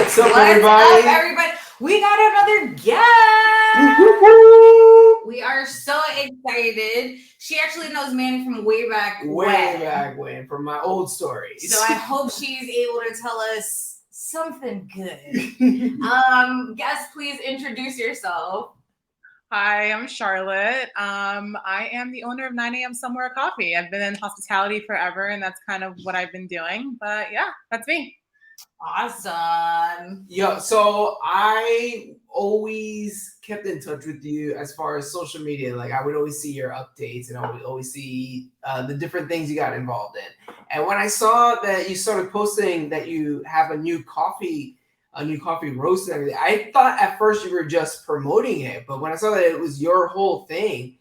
What's up, everybody? We got another guest. We are so excited. She actually knows Manny from way back when, from my old stories. So I hope she's able to tell us something good. Guest, please introduce yourself. Hi, I'm Charlotte. I am the owner of 9 a.m. Somewhere Coffee. I've been in hospitality forever, and that's kind of what I've been doing. But yeah, that's me. Awesome. Yeah, so I always kept in touch with you as far as social media. Like I would always see your updates, and I would always see the different things you got involved in. And when I saw that you started posting that you have a new coffee roast and everything, I thought at first you were just promoting it. But when I saw that it was your whole thing,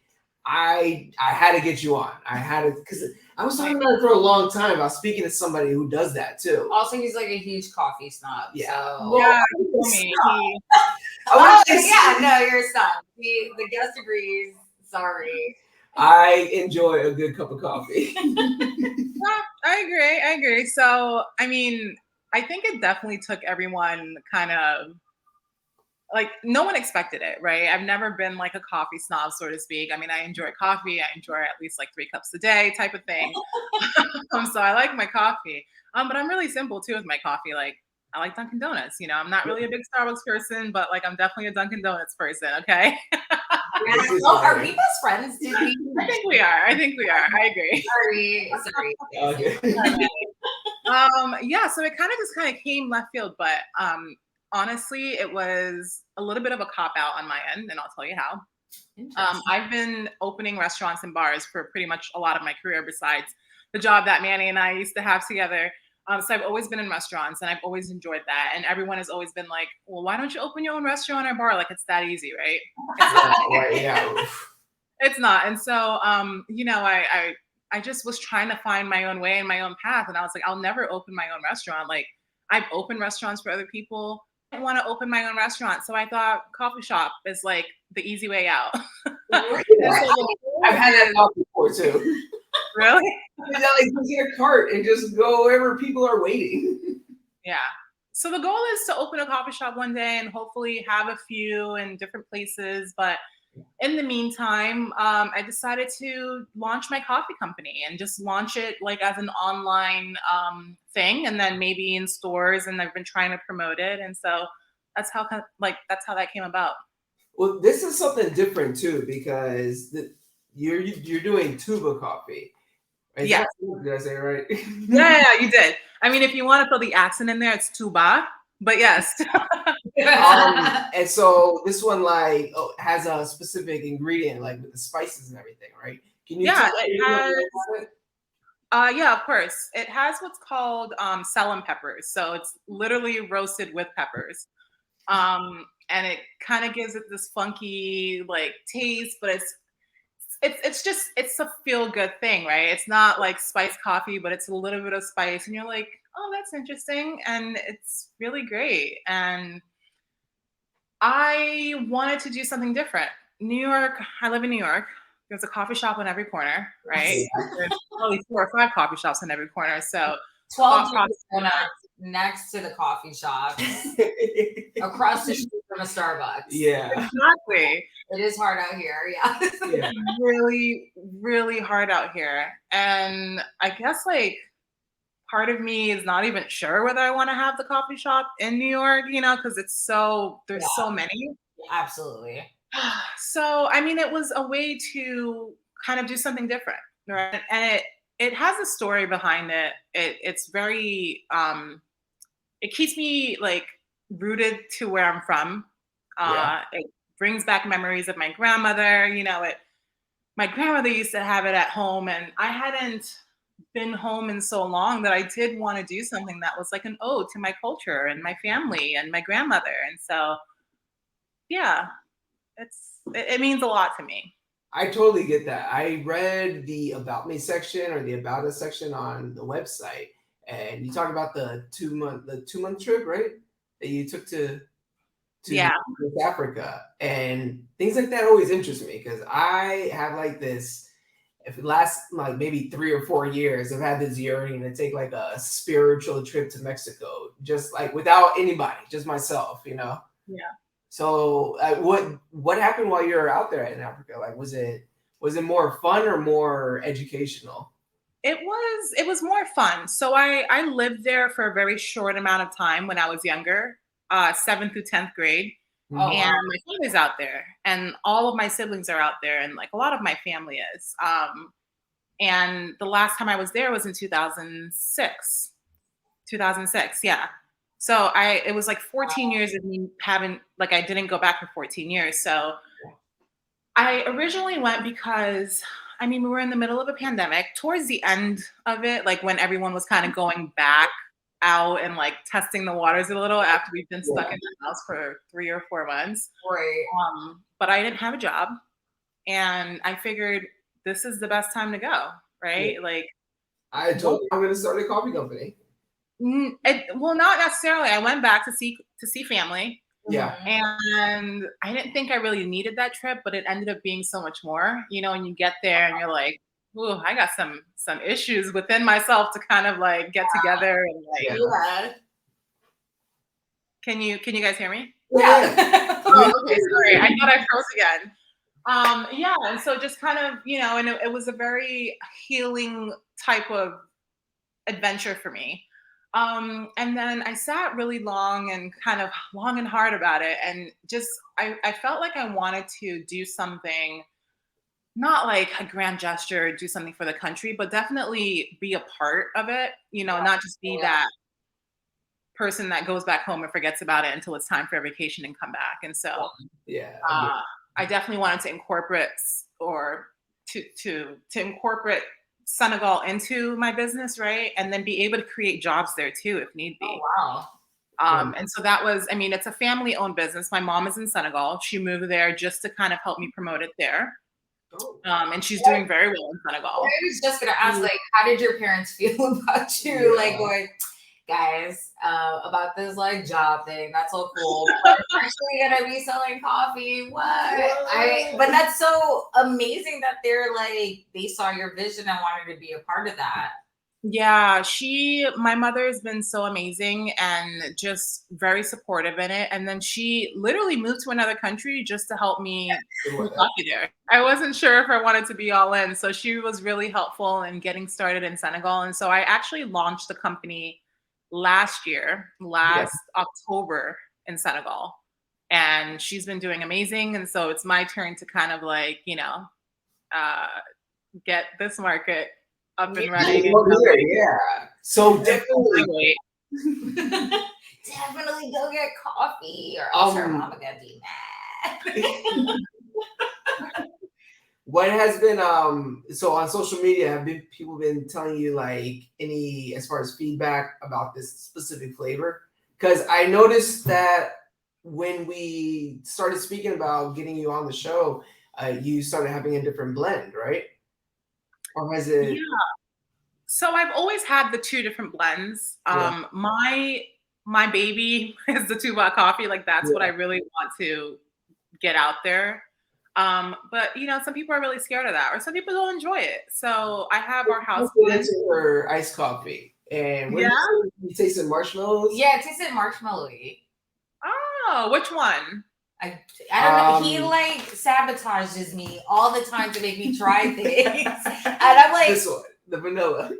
I had to get you on. I had to, because I was talking about it for a long time. I was speaking to somebody who does that too. Also, he's like a huge coffee snob. Yeah. So. Yeah, No, you're a snob. The guest agrees. Sorry. I enjoy a good cup of coffee. Well, I agree. So, I mean, I think it definitely took everyone kind of, like, no one expected it, right? I've never been like a coffee snob, so to speak. I mean, I enjoy coffee. I enjoy at least like 3 cups a day type of thing. So I like my coffee. But I'm really simple too with my coffee. Like, I like Dunkin' Donuts. You know, I'm not really a big Starbucks person, but like I'm definitely a Dunkin' Donuts person, okay? Oh, are we best friends? I think we are. I agree. Sorry. Okay. Yeah, so it kind of came left field, but honestly, it was a little bit of a cop out on my end, and I'll tell you how. I've been opening restaurants and bars for pretty much a lot of my career besides the job that Manny and I used to have together. So I've always been in restaurants and I've always enjoyed that. And everyone has always been like, well, why don't you open your own restaurant or bar? Like, it's that easy, right? It's not. And so, you know, I just was trying to find my own way and my own path. And I was like, I'll never open my own restaurant. Like, I've opened restaurants for other people. I want to open my own restaurant. So I thought coffee shop is like the easy way out. I've had that thought before too. Really? Like, just get a cart and just go wherever people are waiting. Yeah. So the goal is to open a coffee shop one day and hopefully have a few in different places. But in the meantime, I decided to launch my coffee company and just launch it like as an online thing, and then maybe in stores. And I've been trying to promote it, and so that's how that came about. Well, this is something different too, because you're doing Touba coffee. Right? Yeah. Did I say it right? Yeah, you did. I mean, if you want to throw the accent in there, it's Touba, but yes. And so this one has a specific ingredient, like with the spices and everything, right? Can you? Yeah, it has. Yeah, of course. It has what's called Samb peppers. So it's literally roasted with peppers. And it kind of gives it this funky like taste, but it's a feel good thing, right? It's not like spiced coffee, but it's a little bit of spice, and you're like, oh, that's interesting, and it's really great. And I wanted to do something different. New York, I live in New York. There's a coffee shop on every corner, right? There's probably 4 or 5 coffee shops on every corner. So 12 donuts next to the coffee shop, across the street from a Starbucks. Yeah, exactly. It is hard out here. Yeah. Really, really hard out here. And I guess like part of me is not even sure whether I want to have the coffee shop in New York, you know, because there's so many. Absolutely. So, I mean, it was a way to kind of do something different, right? And it has a story behind it. It's very, it keeps me like rooted to where I'm from. It brings back memories of my grandmother. You know, my grandmother used to have it at home, and I hadn't been home in so long that I did want to do something that was like an ode to my culture and my family and my grandmother. And so, yeah, it means a lot to me. I totally get that. I read the About Me section or the About Us section on the website, and you talk about the 2-month trip, right? That you took to North Africa, and things like that always interest me because I have like this if it lasts like maybe 3 or 4 years, I've had this yearning to take like a spiritual trip to Mexico, just like without anybody, just myself, you know? Yeah. So what happened while you were out there in Africa? Like, was it more fun or more educational? It was more fun. So I lived there for a very short amount of time when I was younger, 7th through 10th grade. Oh, And wow. my family's out there, and all of my siblings are out there, and like a lot of my family is. And the last time I was there was in 2006. 2006, yeah. So it was like 14 years of me having, like, I didn't go back for 14 years. So I originally went because, I mean, we were in the middle of a pandemic. Towards the end of it, like when everyone was kind of going back out and like testing the waters a little after we've been stuck in the house for 3 or 4 months. Right. But I didn't have a job, and I figured this is the best time to go, right? Yeah. Like, I told you I'm going to start a coffee company. well, not necessarily. I went back to see family. Yeah. And I didn't think I really needed that trip, but it ended up being so much more. You know, when you get there and you're like, "Ooh, I got some issues within myself to kind of like get together." And like, Yeah. can you guys hear me? Yeah. Oh, okay, sorry. I thought I froze again. Yeah, and so just kind of, you know, and it was a very healing type of adventure for me. And then I sat really long and hard about it. And just, I felt like I wanted to do something, not like a grand gesture, do something for the country, but definitely be a part of it, you know, not just be that person that goes back home and forgets about it until it's time for a vacation and come back. And so, I definitely wanted to incorporate or to incorporate Senegal into my business, right? And then be able to create jobs there too, if need be. Oh, wow. And so that was, I mean, it's a family-owned business. My mom is in Senegal. She moved there just to kind of help me promote it there. And she's doing very well in Senegal. I was just gonna ask, like, how did your parents feel about you, like, going, guys, about this like job thing? That's so cool. But I'm actually gonna be selling coffee. What? But that's so amazing that they saw your vision and wanted to be a part of that. Yeah, my mother has been so amazing and just very supportive in it. And then she literally moved to another country just to help me do coffee there. I wasn't sure if I wanted to be all in. So she was really helpful in getting started in Senegal. And so I actually launched the company last October in Senegal. And she's been doing amazing. And so it's my turn to kind of like, you know, get this market up and running. Yeah. So definitely definitely go get coffee, or else her mama gonna be mad. What has been so on social media, have people been telling you like any as far as feedback about this specific flavor? Because I noticed that when we started speaking about getting you on the show, you started having a different blend, right? Or has it? Yeah. So I've always had the 2 different blends. My baby is the Touba coffee. Like that's what I really want to get out there. But you know, some people are really scared of that, or some people don't enjoy it. So I have our house blend for iced coffee, and you tasted marshmallows. Yeah, it tasted marshmallowy. Oh, which one? I don't know. He like sabotages me all the time to make me try things, and I'm like, this one, the vanilla.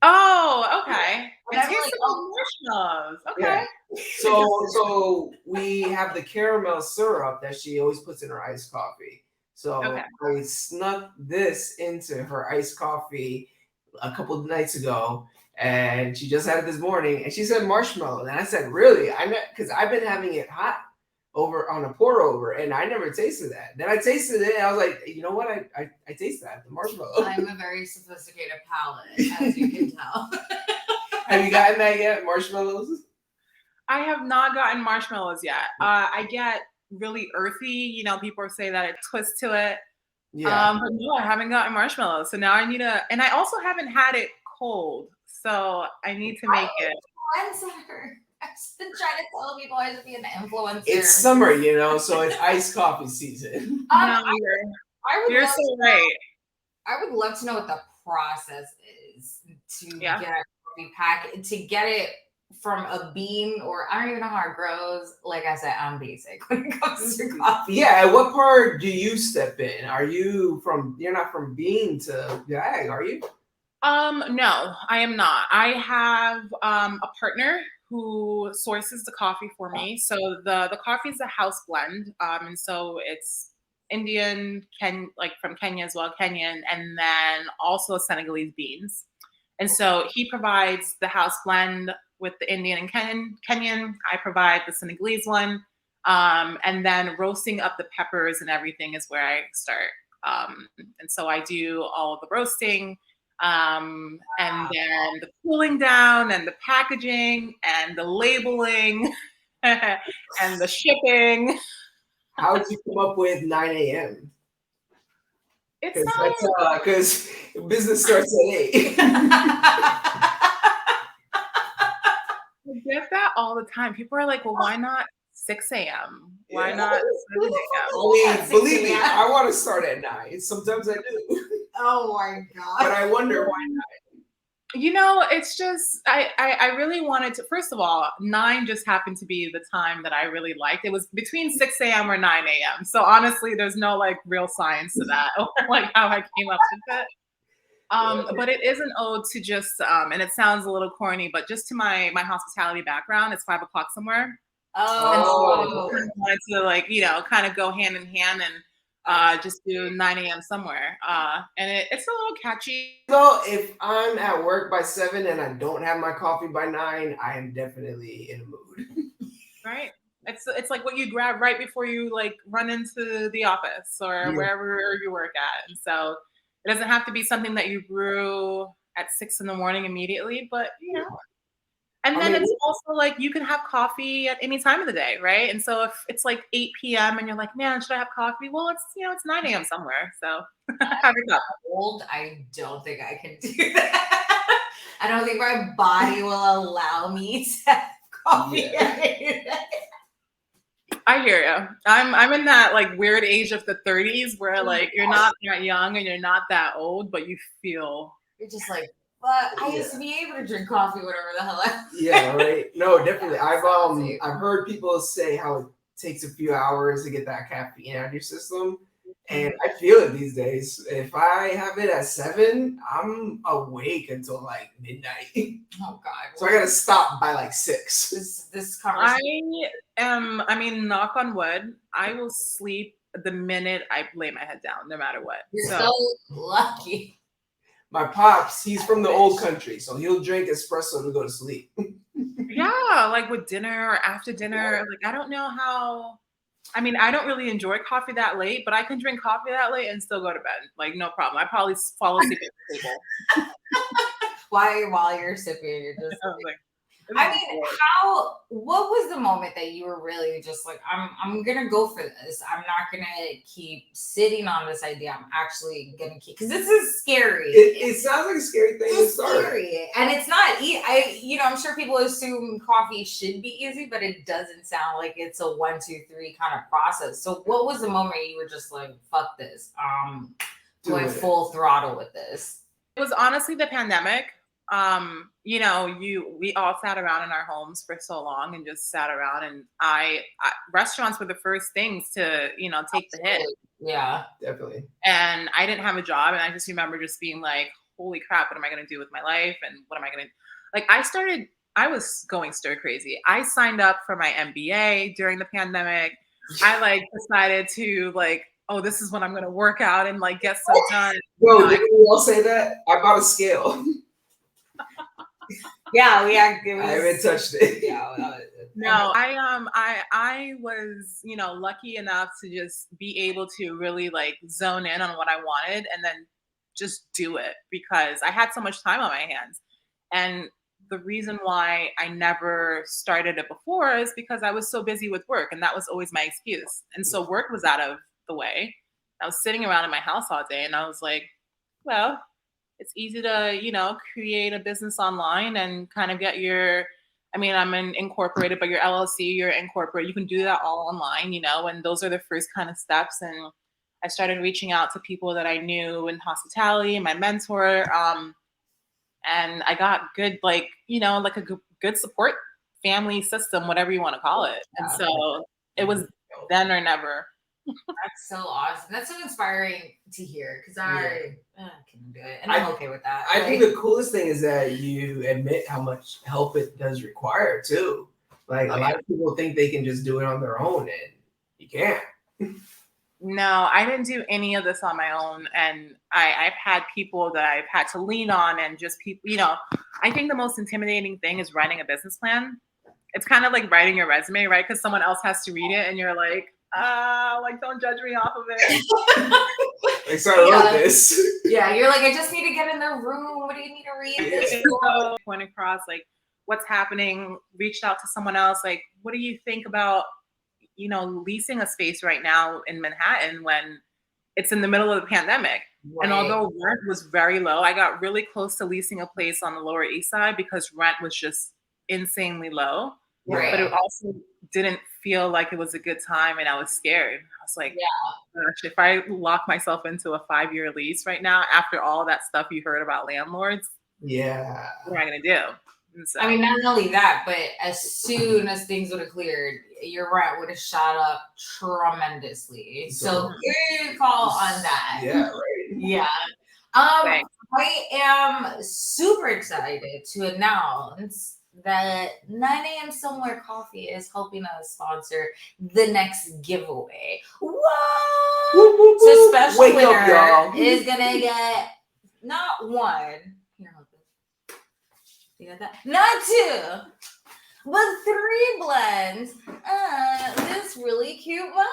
Oh, okay. It tastes like marshmallows. Okay. Yeah. So we have the caramel syrup that she always puts in her iced coffee. So I snuck this into her iced coffee a couple of nights ago, and she just had it this morning, and she said marshmallow, and I said, really? I know, because I've been having it hot over on a pour over, and I never tasted that. Then I tasted it, and I was like, you know what? I taste that, the marshmallow. I'm a very sophisticated palate, as you can tell. Have you gotten that yet, marshmallows? I have not gotten marshmallows yet. I get really earthy. You know, people say that it twists to it. Yeah. But no, I haven't gotten marshmallows. So now I need and I also haven't had it cold. So I need to make it. I've been trying to tell people I should be an influencer. It's summer, you know, so it's iced coffee season. No, you're so right. I would love to know what the process is to Yeah. get a coffee pack, to get it from a bean, or I don't even know how it grows. Like I said, I'm basic when it comes to coffee. Yeah, at what part do you step in? You're not from bean to bag, are you? No, I am not. I have a partner who sources the coffee for me. So the coffee is a house blend, and so it's Indian, like from Kenya as well, Kenyan, and then also Senegalese beans. And so he provides the house blend with the Indian and Kenyan. I provide the Senegalese one, and then roasting up the peppers and everything is where I start. And so I do all of the roasting. And then the cooling down and the packaging and the labeling and the shipping. How did you come up with 9 a.m.? It's Because business starts at 8. I get that all the time. People are like, well, why not 6 a.m.? Why not 7 a.m.? I mean, believe me, I want to start at 9. Sometimes I do. Oh my God. But I wonder why not. It's just, I really wanted to, first of all, 9 just happened to be the time that I really liked. It was between 6 a.m. or 9 a.m. So honestly, there's no like real science to that, or like how I came up with it. But it is an ode to just, and it sounds a little corny, but just to my hospitality background. It's 5 o'clock somewhere. Oh. And so I wanted to like, kind of go hand in hand and just do 9 a.m. somewhere. And it's a little catchy. So if I'm at work by 7 and I don't have my coffee by 9, I am definitely in a mood. Right. It's like what you grab right before you like run into the office or wherever you work at. And so it doesn't have to be something that you brew at 6 in the morning immediately, but And then it's also like you can have coffee at any time of the day, right? And so if it's like 8 p.m. and you're like, man, should I have coffee? Well, it's 9 a.m. somewhere. So have your cup. Old, I don't think I can do that. I don't think my body will allow me to have coffee. Yeah. I hear you. I'm in that like weird age of the 30s where like you're not that young and you're not that old, but you feel you're just like, but I used to be able to drink coffee, whatever the hell. Yeah, right. No, definitely. I've heard people say how it takes a few hours to get that caffeine out of your system, and I feel it these days. If I have it at 7, I'm awake until like midnight. Oh God! So I gotta stop by like 6. This conversation. I mean, knock on wood, I will sleep the minute I lay my head down, no matter what. You're so lucky. My pops, he's from the old country, so he'll drink espresso to go to sleep. Yeah, like with dinner or after dinner. Like I don't know how. I mean, I don't really enjoy coffee that late, but I can drink coffee that late and still go to bed. Like no problem. I probably fall asleep at the table. While you're sipping, you're just like, I mean, what was the moment that you were really just like, I'm gonna go for this. I'm not gonna keep sitting on this idea. I'm actually gonna keep, because this is scary. It sounds like a scary thing to start. Scary. And it's not I'm sure people assume coffee should be easy, but it doesn't sound like it's a 1, 2, 3 kind of process. So what was the moment you were just like, fuck this? Going full throttle with this? It was honestly the pandemic. We all sat around in our homes for so long and just sat around, and restaurants were the first things to, take the hit. Yeah, definitely. And I didn't have a job, and I just remember just being like, holy crap, what am I going to do with my life? And what am I going to, like, I was going stir crazy. I signed up for my MBA during the pandemic. I like decided to like, oh, this is when I'm going to work out and like get stuff done. Bro, didn't we all say that? I bought a scale. Yeah, I haven't touched it. Yeah, no, I was, lucky enough to just be able to really like zone in on what I wanted and then just do it because I had so much time on my hands. And the reason why I never started it before is because I was so busy with work, and that was always my excuse. And so work was out of the way. I was sitting around in my house all day, and I was like, well, it's easy to, create a business online and kind of get I'm incorporated, but your LLC, you're incorporated. You can do that all online, and those are the first kind of steps. And I started reaching out to people that I knew in hospitality, my mentor, and I got good, like, like a good support family system, whatever you want to call it. And so it was then or never. That's so awesome. That's so inspiring to hear because I can do it, and I'm okay with that. I think the coolest thing is that you admit how much help it does require too. Like a lot of people think they can just do it on their own, and you can't. No, I didn't do any of this on my own, and I've had people that I've had to lean on, and just people. I think the most intimidating thing is writing a business plan. It's kind of like writing your resume, right? Because someone else has to read it, and you're like, don't judge me off of it. Like, so I wrote this. Yeah, you're like, I just need to get in the room. What do you need to read this for? Went across, like, what's happening, reached out to someone else, like, what do you think about, leasing a space right now in Manhattan when it's in the middle of the pandemic? Right. And although rent was very low, I got really close to leasing a place on the Lower East Side because rent was just insanely low. Right. But it also didn't feel like it was a good time, and I was scared. I was like, gosh, if I lock myself into a 5-year lease right now, after all that stuff you heard about landlords, what am I going to do? So, I mean, not only that, but as soon as things would have cleared, your rent would have shot up tremendously. So good call on that. Yeah, right. Yeah. I am super excited to announce that 9 a.m. Somewhere Coffee is helping us sponsor the next giveaway. What? So special winner is gonna get not one. Here, hold this. You got that? Not 2, but 3 blends. This really cute mug.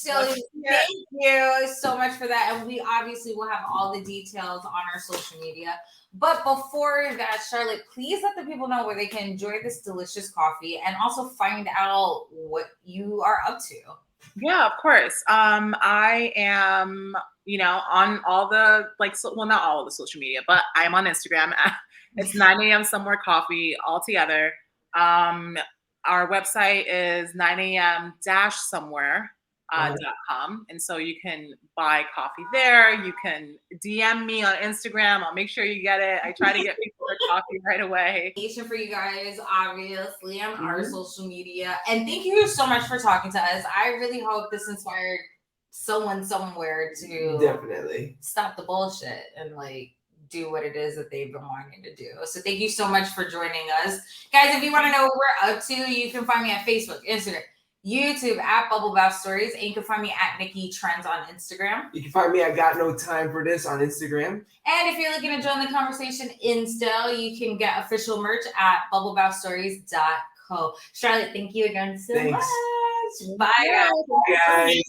So thank you so much for that. And we obviously will have all the details on our social media. But before that, Charlotte, please let the people know where they can enjoy this delicious coffee and also find out what you are up to. Yeah, of course. I am, on all the, not all of the social media, but I'm on Instagram. It's 9 a.m. Somewhere Coffee all together. Our website is 9am-somewhere. .com, and so you can buy coffee there. You can DM me on Instagram. I'll make sure you get it. I try to get people their coffee right away. For you guys, obviously, on our social media. And thank you so much for talking to us. I really hope this inspired someone somewhere to definitely stop the bullshit and do what it is that they've been wanting to do. So thank you so much for joining us. Guys, if you want to know what we're up to, you can find me at Facebook, Instagram, YouTube at Bubble Bath Stories, and you can find me at Nicky Trendz on Instagram. You can find me at Got No Time for This on Instagram. And if you're looking to join the conversation in style, you can get official merch at bubblebathstories.co. Charlotte, thank you again so much. Bye, guys.